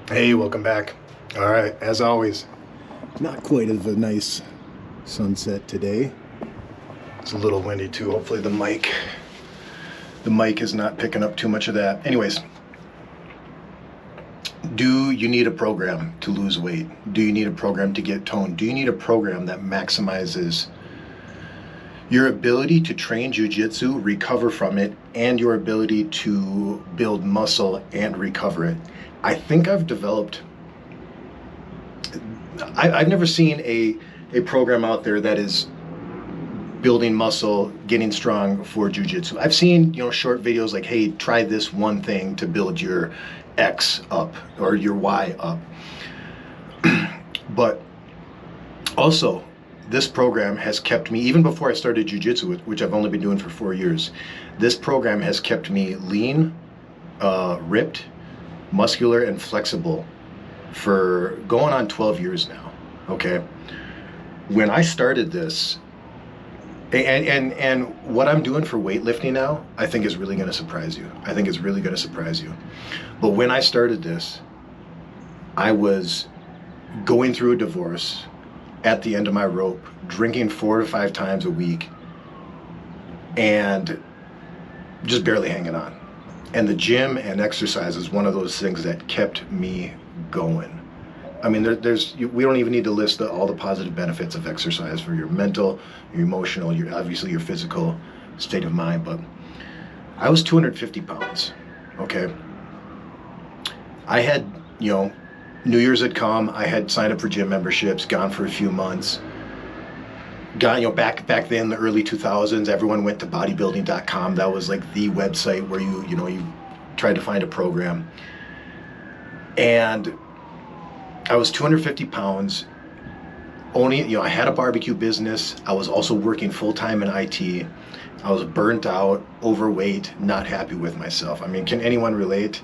Hey, welcome back. All right, as always, not quite of a nice sunset today. It's a little windy too. Hopefully the mic is not picking up too much of that. Anyways, do you need a program to lose weight? Do you need a program to get toned? Do you need a program that maximizes your ability to train jujitsu, recover from it, and your ability to build muscle and recover it? I think I've developed I've never seen a program out there that is building muscle, getting strong for jujitsu. I've seen, short videos like, hey, try this one thing to build your X up or your Y up. But also, this program has kept me, even before I started jujitsu, which I've only been doing for 4 years, this program has kept me lean, ripped, muscular, and flexible for going on 12 years now. Okay, when I started this, and what I'm doing for weightlifting now, I think is really going to surprise you. I think it's really going to surprise you. But when I started this, I was going through a divorce, at the end of my rope, drinking 4 to 5 times a week, and just barely hanging on. And the gym and exercise is one of those things that kept me going. I mean, we don't even need to list all the positive benefits of exercise for your mental, your emotional, obviously your physical state of mind. But I was 250 pounds, okay? I had, New Year's had come, I had signed up for gym memberships, gone for a few months. Back then, in the early 2000s, everyone went to bodybuilding.com. That was like the website where you tried to find a program. And I was 250 pounds. I had a barbecue business. I was also working full-time in IT. I was burnt out, overweight, not happy with myself. I mean, can anyone relate?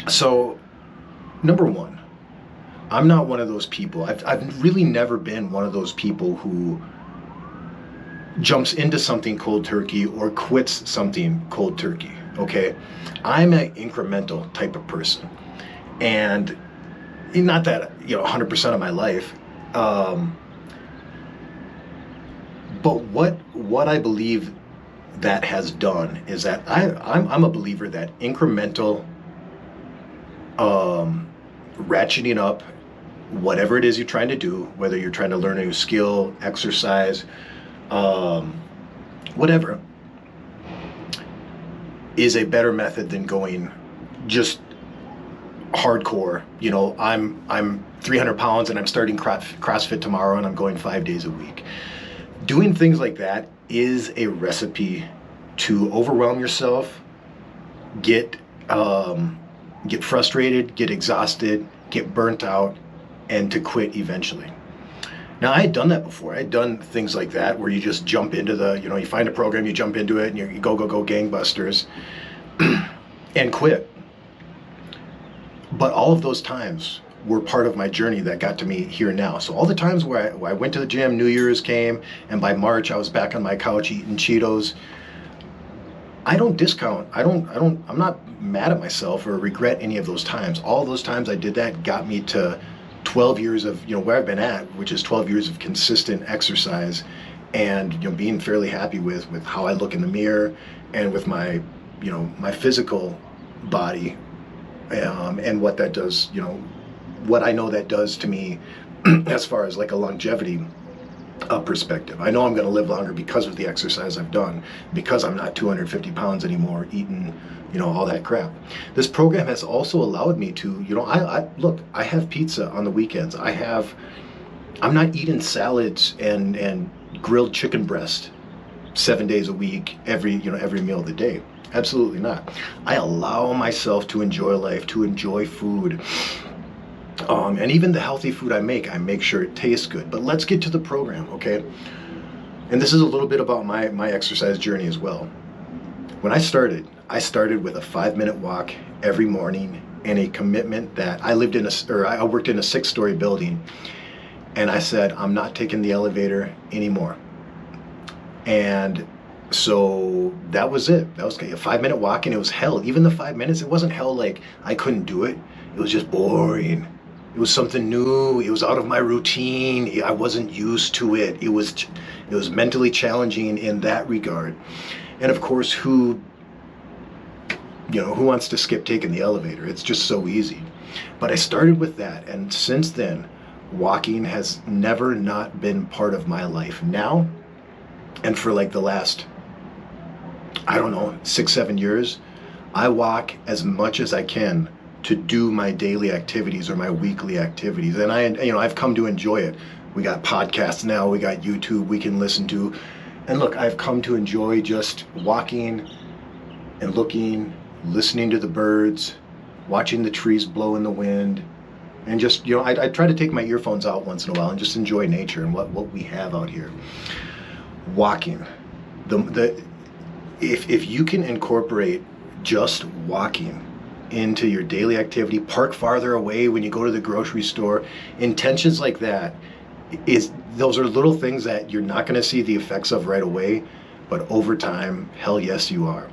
So, number one, I'm not one of those people. I've really never been one of those people who jumps into something cold turkey or quits something cold turkey, okay? I'm an incremental type of person. And not that, 100% of my life. But what I believe that has done is that I'm a believer that incremental ratcheting up whatever it is you're trying to do, whether you're trying to learn a new skill, exercise, whatever, is a better method than going just hardcore. I'm 300 pounds and I'm starting CrossFit tomorrow and I'm going 5 days a week. Doing things like that is a recipe to overwhelm yourself, get frustrated, get exhausted, get burnt out, and to quit eventually. Now, I had done that before. I had done things like that where you just jump into you find a program, you jump into it, and you go gangbusters and quit. But all of those times were part of my journey that got to me here now. So all the times where I went to the gym, New Year's came, and by March I was back on my couch eating Cheetos. I don't discount. I'm not mad at myself or regret any of those times. All those times I did that got me to 12 years of, where I've been at, which is 12 years of consistent exercise and, being fairly happy with how I look in the mirror and with my, my physical body, and what that does, what I know that does to me as far as like a longevity perspective. I know I'm going to live longer because of the exercise I've done, because I'm not 250 pounds anymore eating, all that crap. This program has also allowed me to, I have pizza on the weekends. I'm not eating salads and grilled chicken breast 7 days a week, every meal of the day. Absolutely not. I allow myself to enjoy life, to enjoy food. And even the healthy food I make sure it tastes good. But let's get to the program, okay? And this is a little bit about my exercise journey as well. When I started with a 5-minute walk every morning and a commitment that I worked in a 6-story building, and I said, I'm not taking the elevator anymore. And So that was it. That was a 5 minute walk, and it was hell. Even the 5 minutes, it wasn't hell like I couldn't do it. It was just boring. It was something new. It was out of my routine. I wasn't used to it. It was mentally challenging in that regard. And of course, who wants to skip taking the elevator? It's just so easy. But I started with that, and since then, walking has never not been part of my life. Now, and for like the last, I don't know, 6, 7 years, I walk as much as I can to do my daily activities or my weekly activities. And I've come to enjoy it. We got podcasts now, we got YouTube we can listen to. And look, I've come to enjoy just walking and looking, listening to the birds, watching the trees blow in the wind, and just, I try to take my earphones out once in a while and just enjoy nature and what we have out here. Walking. If you can incorporate just walking into your daily activity, park farther away when you go to the grocery store, intentions like that, those are little things that you're not going to see the effects of right away, but over time, hell yes you are.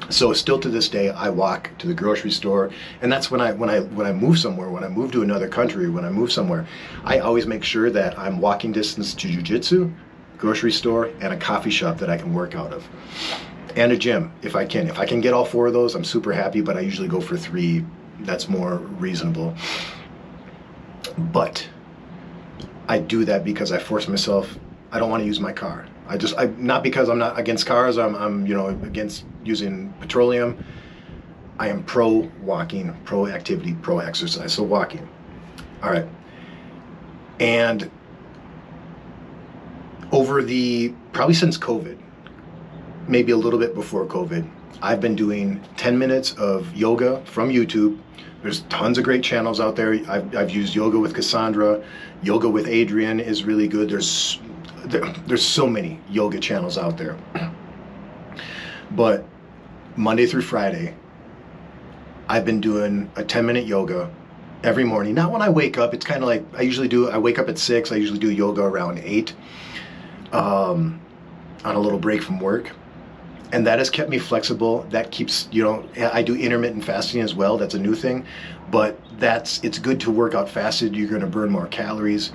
So still to this day, I walk to the grocery store, and that's when I move somewhere, when I move to another country, when I move somewhere, I always make sure that I'm walking distance to jiu-jitsu, grocery store, and a coffee shop that I can work out of, and a gym if I can. If I can get all 4 of those, I'm super happy, but I usually go for 3. That's more reasonable. But I do that because I force myself. I don't want to use my car. Not because I'm not against cars. I'm against using petroleum. I am pro walking, pro activity, pro exercise. So walking. All right. And probably since COVID, maybe a little bit before COVID, I've been doing 10 minutes of yoga from YouTube. There's tons of great channels out there. I've used yoga with Cassandra. Yoga with Adrian is really good. There's so many yoga channels out there. But Monday through Friday, I've been doing a 10-minute yoga every morning. Not when I wake up. It's kind of like I wake up at 6. I usually do yoga around 8 on a little break from work. And that has kept me flexible. That keeps, I do intermittent fasting as well. That's a new thing. But it's good to work out fasted. You're going to burn more calories.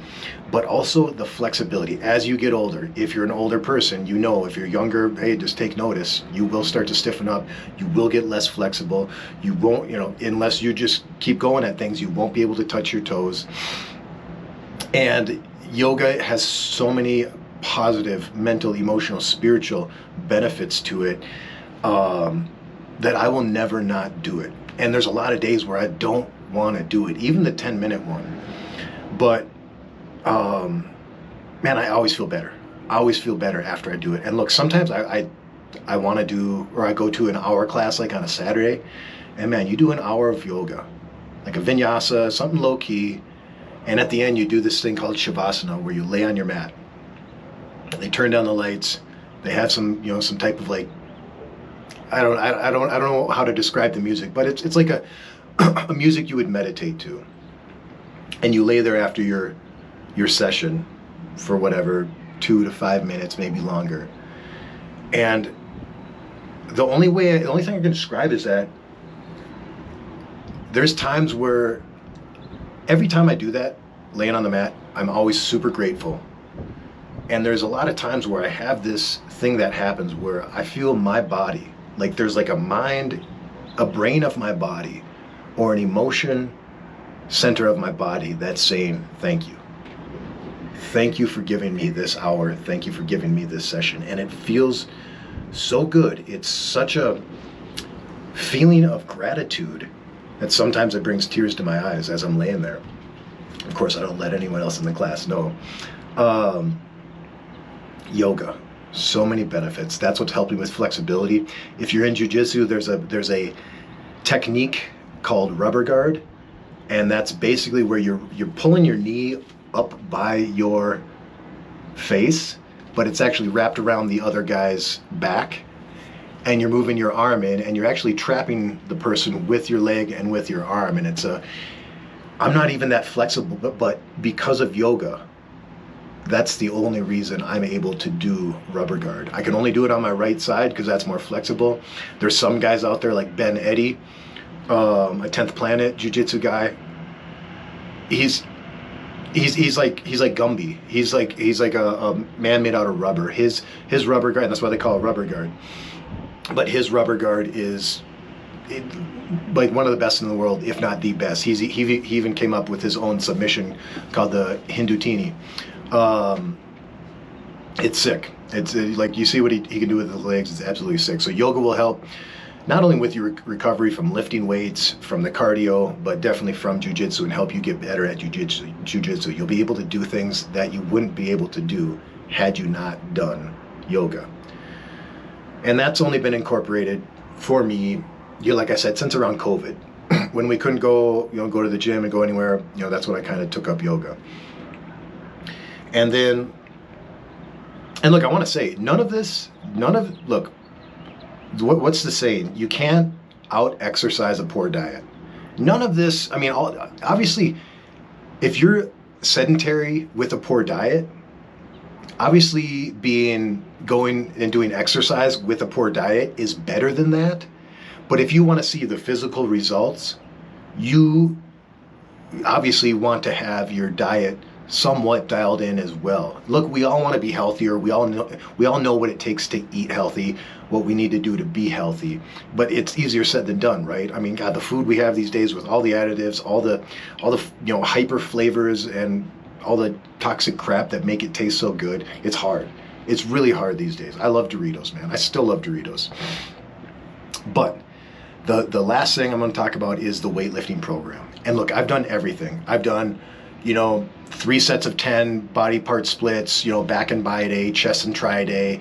But also the flexibility. As you get older, if you're an older person, if you're younger, hey, just take notice. You will start to stiffen up. You will get less flexible. You won't, unless you just keep going at things, you won't be able to touch your toes. And yoga has so many positive mental, emotional, spiritual benefits to it that I will never not do it. And there's a lot of days where I don't want to do it, even the 10-minute one. But man, I always feel better. I always feel better after I do it. And look, sometimes I want to do, or I go to an hour class like on a Saturday, and man, you do an hour of yoga, like a vinyasa, something low key, and at the end you do this thing called shavasana, where you lay on your mat. They turn down the lights. They have some type of like, I don't know how to describe the music, but it's like a music you would meditate to. And you lay there after your session for whatever, 2 to 5 minutes, maybe longer. And the only thing I can describe is that there's times where every time I do that, laying on the mat, I'm always super grateful. And there's a lot of times where I have this thing that happens where I feel my body, like there's like a brain of my body, or an emotion center of my body that's saying, thank you. Thank you for giving me this hour. Thank you for giving me this session. And it feels so good. It's such a feeling of gratitude that sometimes it brings tears to my eyes as I'm laying there. Of course, I don't let anyone else in the class know. Yoga, so many benefits. That's what's helping with flexibility. If you're in jiu-jitsu, there's a technique called rubber guard, and that's basically where you're pulling your knee up by your face, but it's actually wrapped around the other guy's back, and you're moving your arm in, and you're actually trapping the person with your leg and with your arm. And I'm not even that flexible, but because of yoga, That's the only reason I'm able to do rubber guard. I can only do it on my right side because that's more flexible. There's some guys out there like Ben Eddy, a 10th Planet jiu-jitsu guy. He's like Gumby. He's like a man made out of rubber. His rubber guard, that's why they call it rubber guard. But his rubber guard is like one of the best in the world, if not the best. He even came up with his own submission called the Hindutini. It's sick. It's like, you see what he can do with his legs. It's absolutely sick. So yoga will help not only with your recovery from lifting weights, from the cardio, but definitely from jiu-jitsu, and help you get better at jiu-jitsu. You'll be able to do things that you wouldn't be able to do had you not done yoga. And that's only been incorporated for me, like I said, since around COVID. When we couldn't go to the gym and go anywhere, that's when I kind of took up yoga. And then, look, I want to say, look, what's the saying? You can't out-exercise a poor diet. None of this, I mean, obviously, if you're sedentary with a poor diet, obviously going and doing exercise with a poor diet is better than that. But if you want to see the physical results, you obviously want to have your diet somewhat dialed in as well. Look, we all want to be healthier. We all know what it takes to eat healthy, what we need to do to be healthy. But it's easier said than done, right? I mean, God, the food we have these days with all the additives, all the hyper flavors and all the toxic crap that make it taste so good, it's hard. It's really hard these days. I love Doritos, man. I still love Doritos. But the last thing I'm going to talk about is the weightlifting program. And look, I've done everything. I've done 3 sets of 10 body part splits, back and bi day, chest and tri day,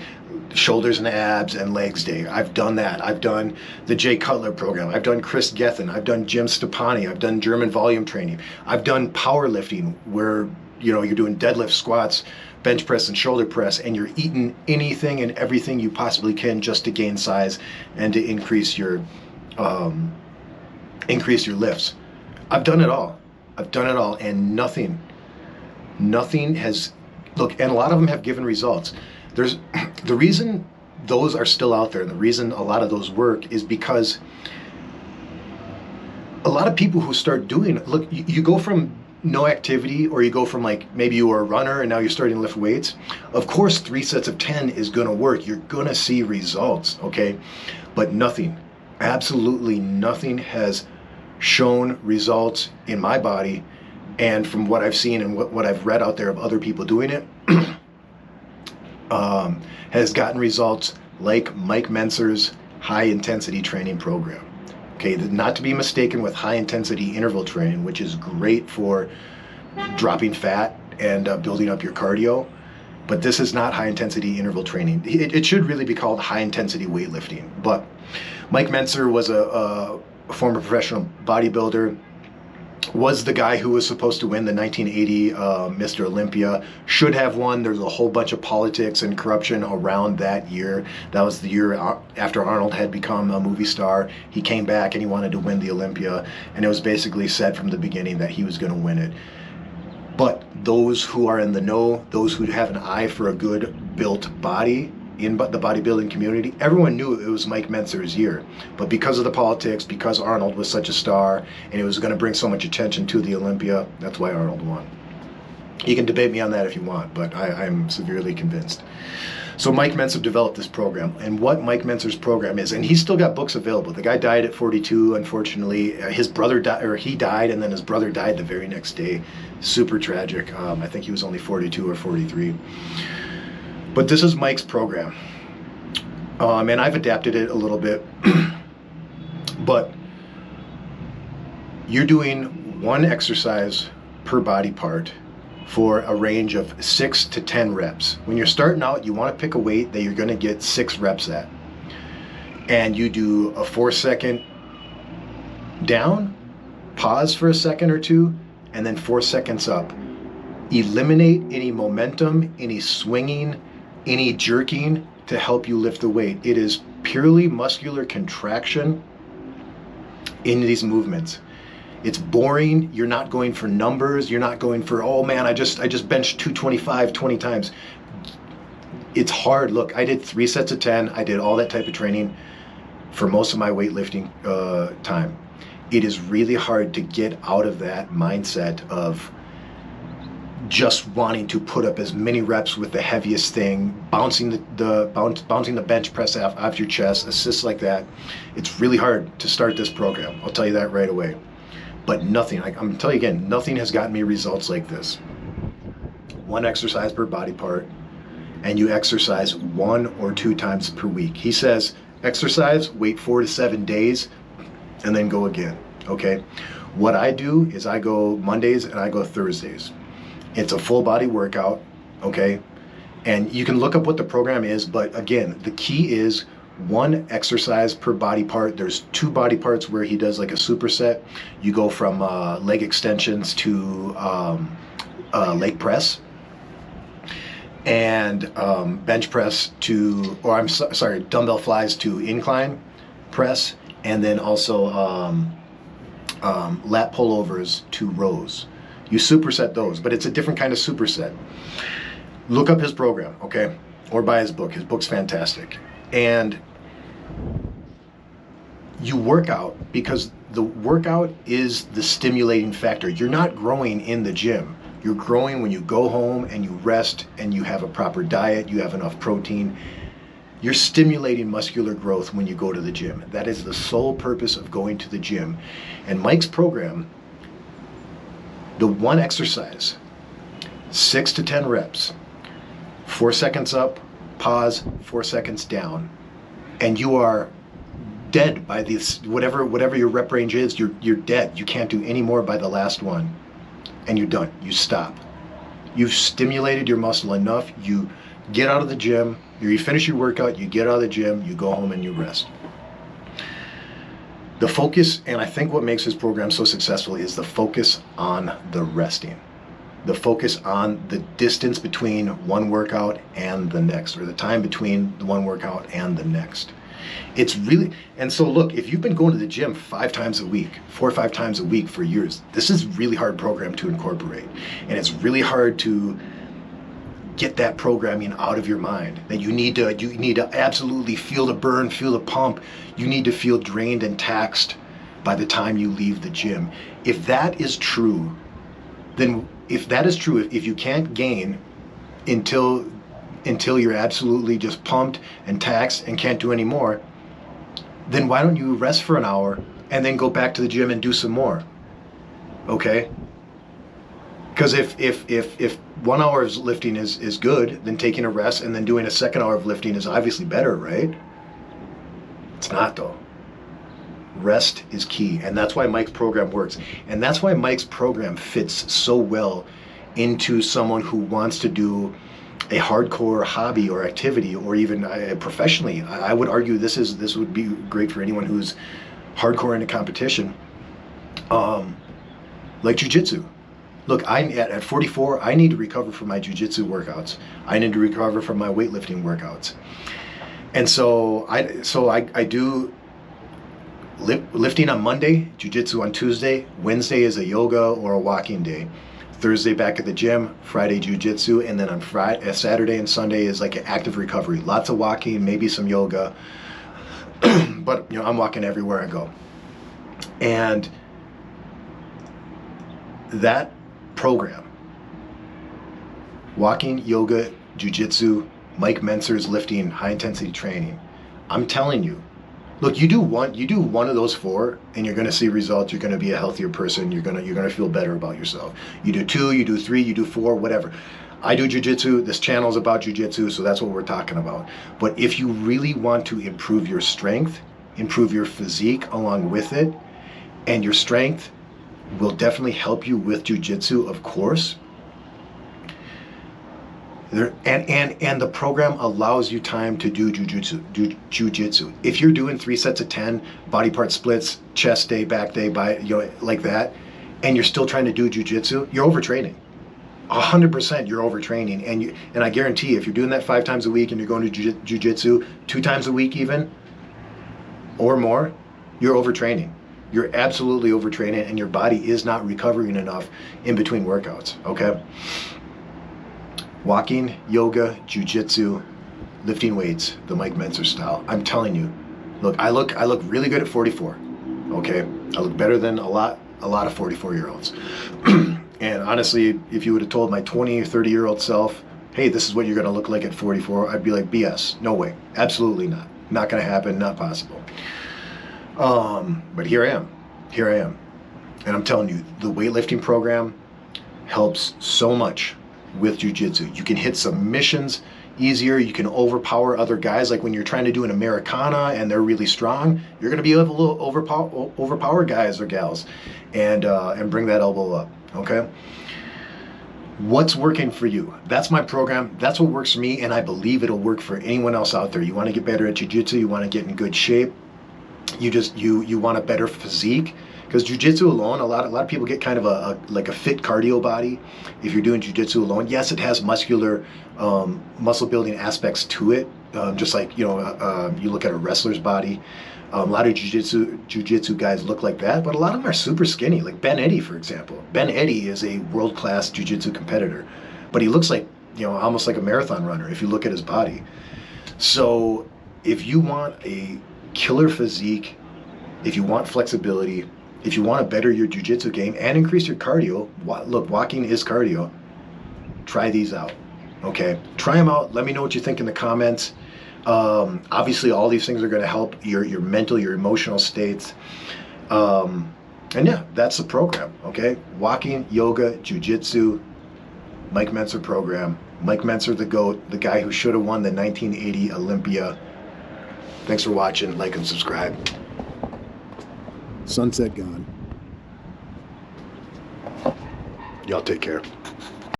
shoulders and abs and legs day. I've done that. I've done the Jay Cutler program. I've done Chris Gethin. I've done Jim Stepani. I've done German volume training. I've done powerlifting where, you're doing deadlift, squats, bench press and shoulder press, and you're eating anything and everything you possibly can just to gain size and to increase your lifts. I've done it all. And nothing has, look, and a lot of them have given results. The reason those are still out there and the reason a lot of those work is because a lot of people who start doing, look, you go from no activity, or you go from maybe you were a runner and now you're starting to lift weights. Of course, 3 sets of 10 is going to work. You're going to see results, okay? But nothing, absolutely nothing has shown results in my body, and from what I've seen and what I've read out there of other people doing it, has gotten results like Mike Mentzer's high intensity training program. Okay, not to be mistaken with high intensity interval training, which is great for dropping fat and building up your cardio, but this is not high intensity interval training. It should really be called high intensity weightlifting. But Mike Mentzer was a former professional bodybuilder, was the guy who was supposed to win the 1980 Mr. Olympia, should have won. There's a whole bunch of politics and corruption around that year. That was the year after Arnold had become a movie star. He came back and he wanted to win the Olympia, and it was basically said from the beginning that he was going to win it. But those who are in the know, those who have an eye for a good built body in the bodybuilding community, everyone knew it was Mike Mentzer's year. But because of the politics, because Arnold was such a star and it was going to bring so much attention to the Olympia, that's why Arnold won. You can debate me on that if you want, but I'm severely convinced. So Mike Mentzer developed this program, and what Mike Mentzer's program is, and he's still got books available. The guy died at 42, unfortunately. His brother died, or he died, and then his brother died the very next day. Super tragic. I think he was only 42 or 43. But this is Mike's program, and I've adapted it a little bit. But you're doing one exercise per body part for a range of 6 to 10 reps. When you're starting out, you want to pick a weight that you're going to get 6 reps at. And you do a 4-second down, pause for a second or two, and then 4 seconds up. Eliminate any momentum, any swinging, any jerking to help you lift the weight. It is purely muscular contraction in these movements. It's boring. You're not going for numbers. You're not going for, oh man, I just benched 225 20 times. It's hard. Look, I did 3 sets of 10. I did all that type of training for most of my weightlifting time. It is really hard to get out of that mindset of just wanting to put up as many reps with the heaviest thing, bouncing the bench press off your chest, assists like that. It's really hard to start this program. I'll tell you that right away. But nothing, I'm telling you again, nothing has gotten me results like this. 1 exercise per body part, and you exercise 1 or 2 times per week. He says, exercise, wait 4 to 7 days, and then go again, okay? What I do is I go Mondays and I go Thursdays. It's a full body workout, okay? And you can look up what the program is, but again, the key is 1 exercise per body part. There's 2 body parts where he does like a superset. You go from leg extensions to leg press, and bench press to, or I'm sorry, dumbbell flies to incline press, and then also lat pullovers to rows. You superset those, but it's a different kind of superset. Look up his program, okay? Or buy his book. His book's fantastic. And you work out because the workout is the stimulating factor. You're not growing in the gym. You're growing when you go home and you rest and you have a proper diet, you have enough protein. You're stimulating muscular growth when you go to the gym. That is the sole purpose of going to the gym. And Mike's program, the 1 exercise, 6 to 10 reps, 4 seconds up, pause, 4 seconds down, and you are dead by this, whatever your rep range is, you're dead. You can't do any more by the last one, and you're done. You stop. You've stimulated your muscle enough. You get out of the gym, you finish your workout, you get out of the gym, you go home and you rest. The focus, and I think what makes his program so successful, is the focus on the resting. The focus on the distance between one workout and the next, or the time between the one workout and the next. It's really, and so look, if you've been going to the gym 5 times a week, 4 or 5 times a week for years, this is a really hard program to incorporate. And it's really hard to get that programming out of your mind, that you need to absolutely feel the burn, feel the pump. You need to feel drained and taxed by the time you leave the gym. If that is true, then if you can't gain until you're absolutely just pumped and taxed and can't do any more, then why don't you rest for an hour and then go back to the gym and do some more? Okay? Because if 1 hour of lifting is good, then taking a rest and then doing a second hour of lifting is obviously better, right? It's not though. Rest is key, and that's why Mike's program works. And that's why Mike's program fits so well into someone who wants to do a hardcore hobby or activity, or even professionally. I would argue this would be great for anyone who's hardcore into competition, like jiu-jitsu. Look, at 44, I need to recover from my jiu-jitsu workouts. I need to recover from my weightlifting workouts. And so I do lifting on Monday, jiu-jitsu on Tuesday, Wednesday is a yoga or a walking day, Thursday back at the gym, Friday jiu-jitsu, and then on Saturday and Sunday is like an active recovery. Lots of walking, maybe some yoga, but I'm walking everywhere I go. And that program, walking, yoga, jiu-jitsu, Mike Mentzer's lifting, high intensity training, I'm telling you, look, you do one of those 4 and you're going to see results. You're going to be a healthier person. You're going to feel better about yourself. You do 2, you do 3, you do 4, whatever. I do jiu-jitsu. This channel is about jiu-jitsu, so that's what we're talking about. But if you really want to improve your strength, improve your physique along with it, and your strength will definitely help you with jiu-jitsu, of course. And the program allows you time to do jiu-jitsu. If you're doing 3 sets of 10, body part splits, chest day, back day, like that, and you're still trying to do jiu-jitsu, you're overtraining. 100% you're overtraining. And I guarantee you, if you're doing that 5 times a week and you're going to jiu-jitsu 2 times a week even, or more, you're overtraining. You're absolutely overtraining, and your body is not recovering enough in between workouts, okay? Walking, yoga, jiu-jitsu, lifting weights, the Mike Mentzer style. I'm telling you, look, I look really good at 44, okay? I look better than a lot of 44-year-olds. And honestly, if you would have told my 20 or 30-year-old self, hey, this is what you're gonna look like at 44, I'd be like, BS, no way, absolutely not. Not gonna happen, not possible. But here I am. And I'm telling you, the weightlifting program helps so much with jiu-jitsu. You can hit submissions easier, you can overpower other guys. Like when you're trying to do an Americana and they're really strong, you're gonna be able to overpower guys or gals and bring that elbow up, okay? What's working for you? That's my program. That's what works for me, and I believe it'll work for anyone else out there. You want to get better at jiu-jitsu, you want to get in good shape, you want a better physique, because jiu-jitsu alone, a lot of people get kind of a fit cardio body if you're doing jiu-jitsu alone. Yes, it has muscle building aspects to it, just like you look at a wrestler's body. A lot of jiu-jitsu guys look like that, but a lot of them are super skinny, like Ben Eddy, for example. Ben Eddy is a world-class jiu-jitsu competitor, but he looks like, almost like a marathon runner if you look at his body. So if you want a killer physique, if you want flexibility, if you want to better your jiu-jitsu game and increase your cardio, look, walking is cardio, try these out, okay? Try them out. Let me know what you think in the comments. Obviously, all these things are going to help your mental, your emotional states. And yeah, that's the program, okay? Walking, yoga, jiu-jitsu, Mike Mentzer program. Mike Mentzer, the GOAT, the guy who should have won the 1980 Olympia. Thanks for watching. Like and subscribe. Sunset gone. Y'all take care.